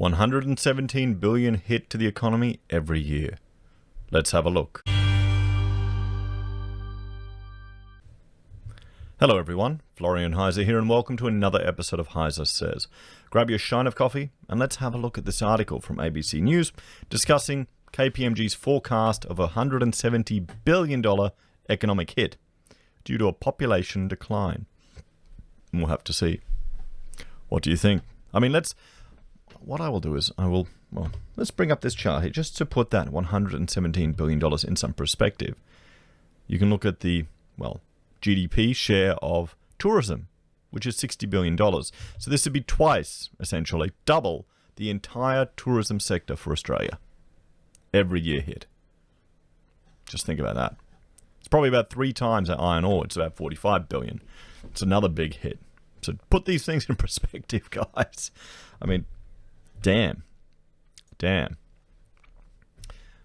117 billion hit to the economy every year. Let's have a look. Hello everyone, Florian.Heise here, and welcome to another episode of HeiseSays. Grab your shine of coffee and let's have a look at this article from ABC News discussing KPMG's forecast of a $170 billion economic hit due to a population decline. We'll have to see. What do you think? What I will do is let's bring up this chart here just to put that $117 billion in some perspective. You can look at the, GDP share of tourism, which is $60 billion. So this would be twice, essentially, double the entire tourism sector for Australia. Every year hit. Just think about that. It's probably about 3 times our iron ore. It's about $45 billion. It's another big hit. So put these things in perspective, guys. Damn.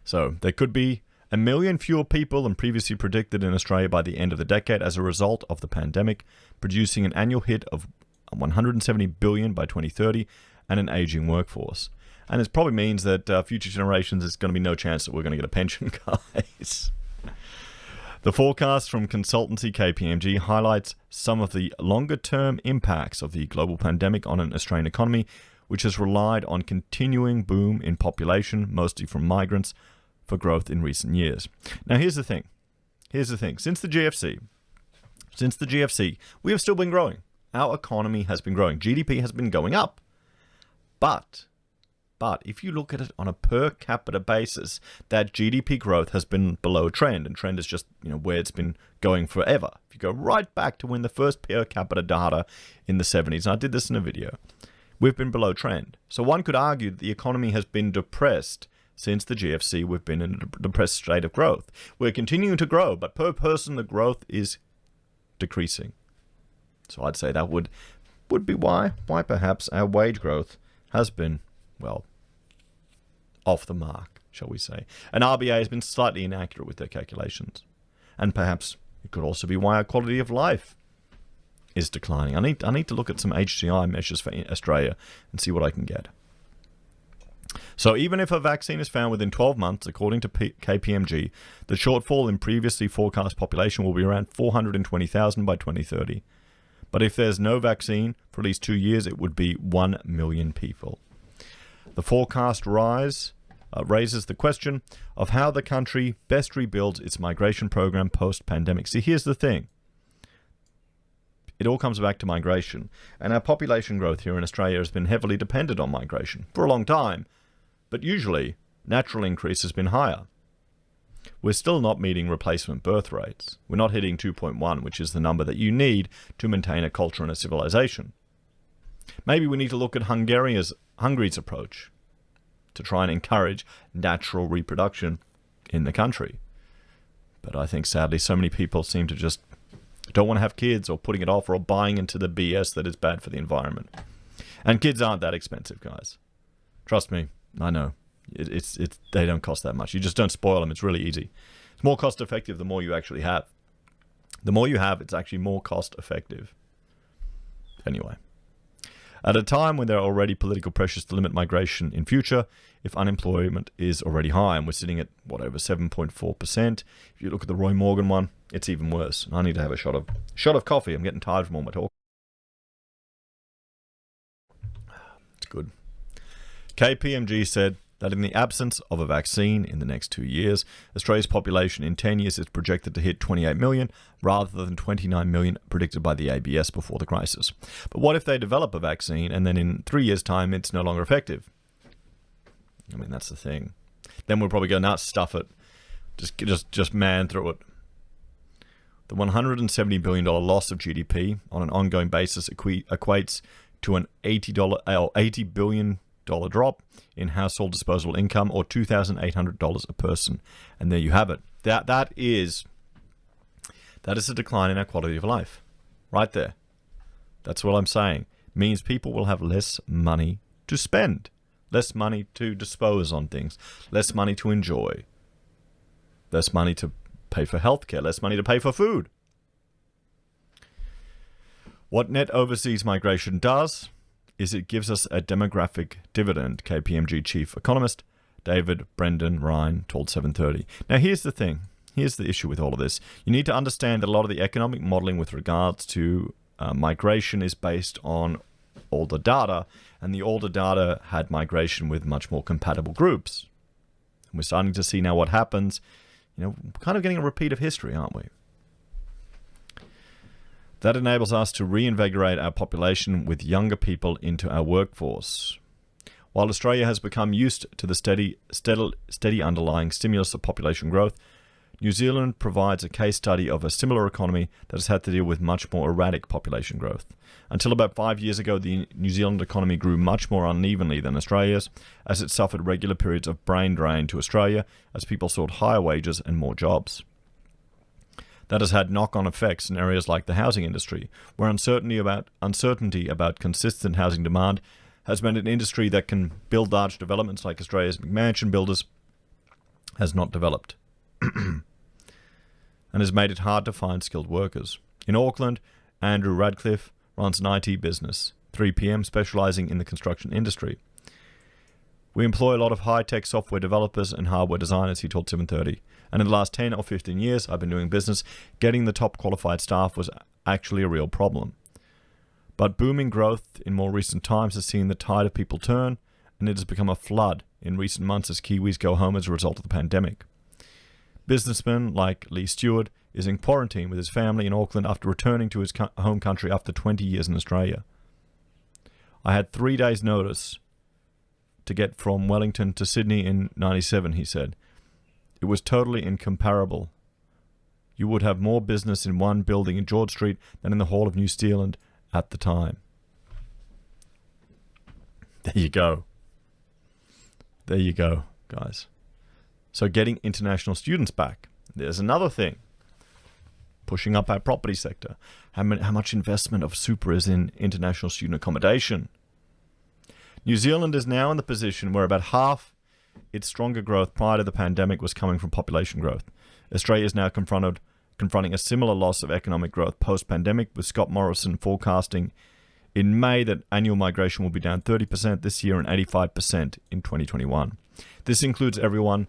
So there could be 1 million fewer people than previously predicted in Australia by the end of the decade as a result of the pandemic, producing an annual hit of $170 billion by 2030 and an aging workforce. And it probably means that future generations, there's going to be no chance that we're going to get a pension, guys. The forecast from consultancy KPMG highlights some of the longer-term impacts of the global pandemic on an Australian economy, which has relied on continuing boom in population, mostly from migrants, for growth in recent years. Now, here's the thing. Since the GFC, we have still been growing. Our economy has been growing. GDP has been going up. But if you look at it on a per capita basis, that GDP growth has been below trend, and trend is just where it's been going forever. If you go right back to when the first per capita data in the 70s, and I did this in a video, we've been below trend. So one could argue that the economy has been depressed since the GFC. We've been in a depressed state of growth. We're continuing to grow, but per person the growth is decreasing. So I'd say that would be why perhaps our wage growth has been, off the mark, shall we say. And RBA has been slightly inaccurate with their calculations. And perhaps it could also be why our quality of life is declining. I need to look at some HCI measures for Australia and see what I can get. So even if a vaccine is found within 12 months, according to KPMG, the shortfall in previously forecast population will be around 420,000 by 2030. But if there's no vaccine for at least 2 years, it would be 1 million people. The forecast raises the question of how the country best rebuilds its migration program post-pandemic. See, here's the thing. It all comes back to migration. And our population growth here in Australia has been heavily dependent on migration for a long time. But usually, natural increase has been higher. We're still not meeting replacement birth rates. We're not hitting 2.1, which is the number that you need to maintain a culture and a civilization. Maybe we need to look at Hungary's approach to try and encourage natural reproduction in the country. But I think, sadly, so many people seem to just don't want to have kids, or putting it off, or buying into the BS that is bad for the environment. And kids aren't that expensive, guys. Trust me, I know. They don't cost that much. You just don't spoil them. It's really easy. It's more cost effective the more you actually have. The more you have, it's actually more cost effective. Anyway. At a time when there are already political pressures to limit migration in future, if unemployment is already high, and we're sitting at, over 7.4%. If you look at the Roy Morgan one, it's even worse. I need to have a shot of coffee. I'm getting tired from all my talk. It's good. KPMG said that in the absence of a vaccine in the next 2 years, Australia's population in 10 years is projected to hit 28 million rather than 29 million predicted by the ABS before the crisis. But what if they develop a vaccine and then in 3 years' time it's no longer effective? That's the thing. Then we'll probably go, stuff it. Just man through it. The $170 billion loss of GDP on an ongoing basis equates to an $80 billion drop in household disposable income, or $2,800 a person. And there you have it. That is a decline in our quality of life. Right there. That's what I'm saying. It means people will have less money to spend. Less money to dispose on things. Less money to enjoy. Less money to pay for healthcare. Less money to pay for food. What net overseas migration does is it gives us a demographic dividend, KPMG chief economist David Brendan Ryan told 730. Now, here's the thing. Here's the issue with all of this. You need to understand that a lot of the economic modeling with regards to migration is based on older data, and the older data had migration with much more compatible groups. And we're starting to see now what happens. Kind of getting a repeat of history, aren't we? That enables us to reinvigorate our population with younger people into our workforce. While Australia has become used to the steady underlying stimulus of population growth, New Zealand provides a case study of a similar economy that has had to deal with much more erratic population growth. Until about 5 years ago, the New Zealand economy grew much more unevenly than Australia's, as it suffered regular periods of brain drain to Australia as people sought higher wages and more jobs. That has had knock-on effects in areas like the housing industry, where uncertainty about consistent housing demand has meant an industry that can build large developments like Australia's McMansion builders has not developed and has made it hard to find skilled workers. In Auckland, Andrew Radcliffe runs an IT business, 3PM, specialising in the construction industry. We employ a lot of high-tech software developers and hardware designers, he told 730. And in the last 10 or 15 years I've been doing business, getting the top qualified staff was actually a real problem. But booming growth in more recent times has seen the tide of people turn, and it has become a flood in recent months as Kiwis go home as a result of the pandemic. Businessman like Lee Stewart is in quarantine with his family in Auckland after returning to his home country after 20 years in Australia. I had 3 days' notice to get from Wellington to Sydney in 97, he said. It was totally incomparable. You would have more business in one building in George Street than in the Hall of New Zealand at the time. There you go. There you go, guys. So getting international students back. There's another thing. Pushing up our property sector. How much investment of super is in international student accommodation? New Zealand is now in the position where about half its stronger growth prior to the pandemic was coming from population growth. Australia is now confronting a similar loss of economic growth post-pandemic, with Scott Morrison forecasting in May that annual migration will be down 30% this year and 85% in 2021. This includes everyone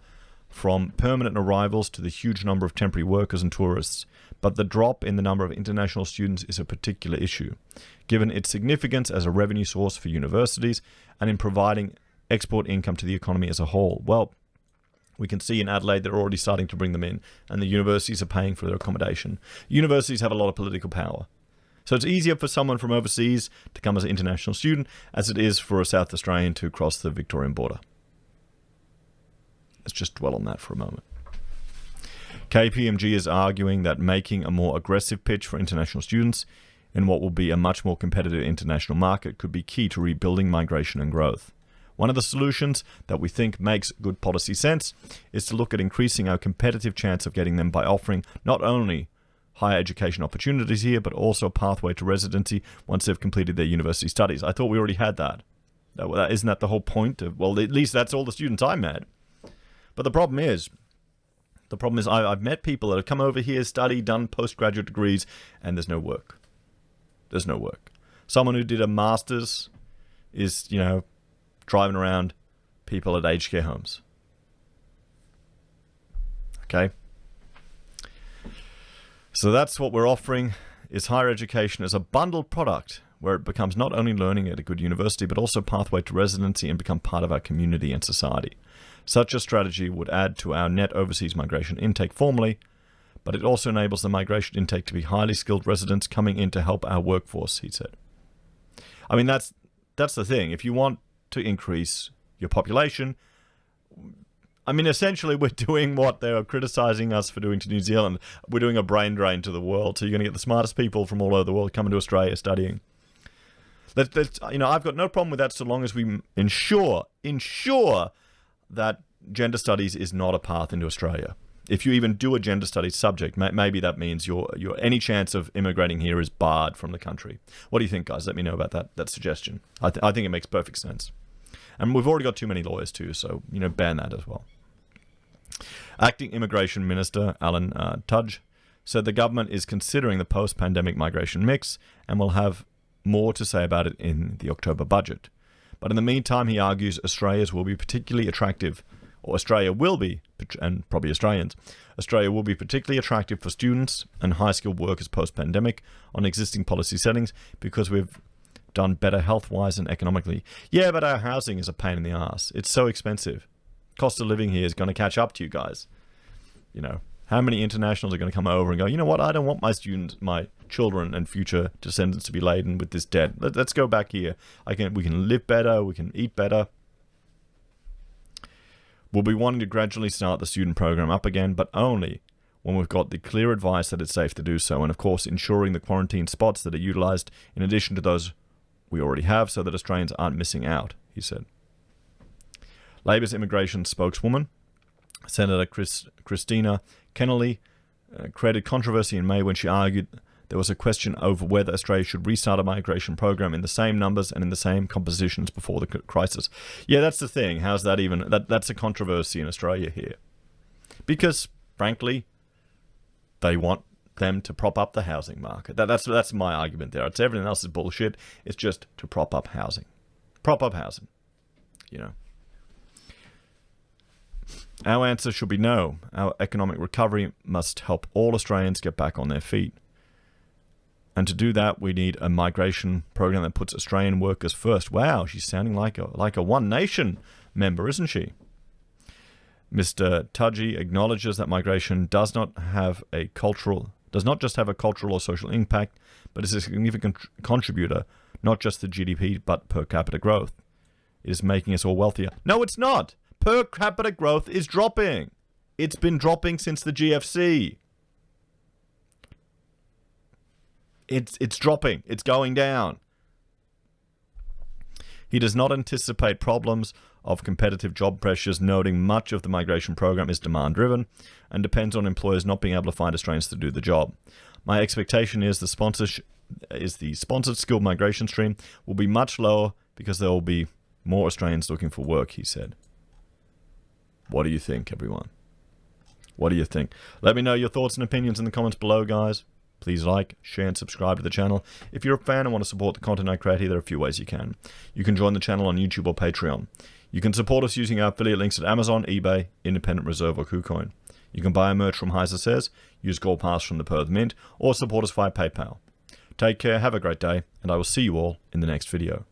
from permanent arrivals to the huge number of temporary workers and tourists, but the drop in the number of international students is a particular issue, given its significance as a revenue source for universities and in providing export income to the economy as a whole. Well, we can see in Adelaide they're already starting to bring them in, and the universities are paying for their accommodation. Universities have a lot of political power. So it's easier for someone from overseas to come as an international student as it is for a South Australian to cross the Victorian border. Let's just dwell on that for a moment. KPMG is arguing that making a more aggressive pitch for international students in what will be a much more competitive international market could be key to rebuilding migration and growth. One of the solutions that we think makes good policy sense is to look at increasing our competitive chance of getting them by offering not only higher education opportunities here, but also a pathway to residency once they've completed their university studies. I thought we already had that. Isn't that the whole point of, well, at least that's all the students I met. But the problem is I've met people that have come over here, studied, done postgraduate degrees, and there's no work. There's no work. Someone who did a master's is, driving around people at aged care homes. Okay? So that's what we're offering, is higher education as a bundled product where it becomes not only learning at a good university, but also pathway to residency and become part of our community and society. Such a strategy would add to our net overseas migration intake formally, but it also enables the migration intake to be highly skilled residents coming in to help our workforce, he said. I mean, that's the thing. If you want to increase your population, I mean, essentially we're doing what they're criticizing us for doing to New Zealand. We're doing a brain drain to the world. So you're going to get the smartest people from all over the world coming to Australia studying. I've got no problem with that so long as we ensure that gender studies is not a path into Australia. If you even do a gender studies subject, maybe that means your any chance of immigrating here is barred from the country. What do you think, guys? Let me know about that suggestion. I think it makes perfect sense. And we've already got too many lawyers too, so, ban that as well. Acting Immigration Minister Alan Tudge said the government is considering the post-pandemic migration mix and will have more to say about it in the October budget. But in the meantime, he argues Australia will be particularly attractive, or Australia will be, and probably Australians, Australia will be particularly attractive for students and high-skilled workers post-pandemic on existing policy settings because we've done better health-wise and economically. Yeah, but our housing is a pain in the ass. It's so expensive. Cost of living here is going to catch up to you guys. You know, how many internationals are going to come over and go, you know what, I don't want my students, my children and future descendants to be laden with this debt. Let's go back here. We can live better, we can eat better. We'll be wanting to gradually start the student program up again, but only when we've got the clear advice that it's safe to do so, and of course ensuring the quarantine spots that are utilised in addition to those we already have so that Australians aren't missing out, he said. Labor's immigration spokeswoman, Senator Christina Kennelly, created controversy in May when she argued there was a question over whether Australia should restart a migration program in the same numbers and in the same compositions before the crisis. Yeah, that's the thing. How's that even? That's a controversy in Australia here. Because, frankly, they want them to prop up the housing market. That's my argument there. It's everything else is bullshit. It's just to prop up housing. Prop up housing. You know. Our answer should be no. Our economic recovery must help all Australians get back on their feet. And to do that, we need a migration program that puts Australian workers first. Wow, she's sounding like a One Nation member, isn't she? Mr. Tudgy acknowledges that migration does not just have a cultural or social impact, but is a significant contributor, not just to GDP, but per capita growth. It is making us all wealthier. No, it's not. Per capita growth is dropping. It's been dropping since the GFC. It's dropping. It's going down. He does not anticipate problems of competitive job pressures, noting much of the migration program is demand-driven and depends on employers not being able to find Australians to do the job. My expectation is the sponsored skilled migration stream will be much lower because there will be more Australians looking for work, he said. What do you think, everyone? What do you think? Let me know your thoughts and opinions in the comments below, guys. Please like, share, and subscribe to the channel. If you're a fan and want to support the content I create here, there are a few ways you can. You can join the channel on YouTube or Patreon. You can support us using our affiliate links at Amazon, eBay, Independent Reserve, or Kucoin. You can buy our merch from HeiseSays, use Gold Pass from the Perth Mint, or support us via PayPal. Take care, have a great day, and I will see you all in the next video.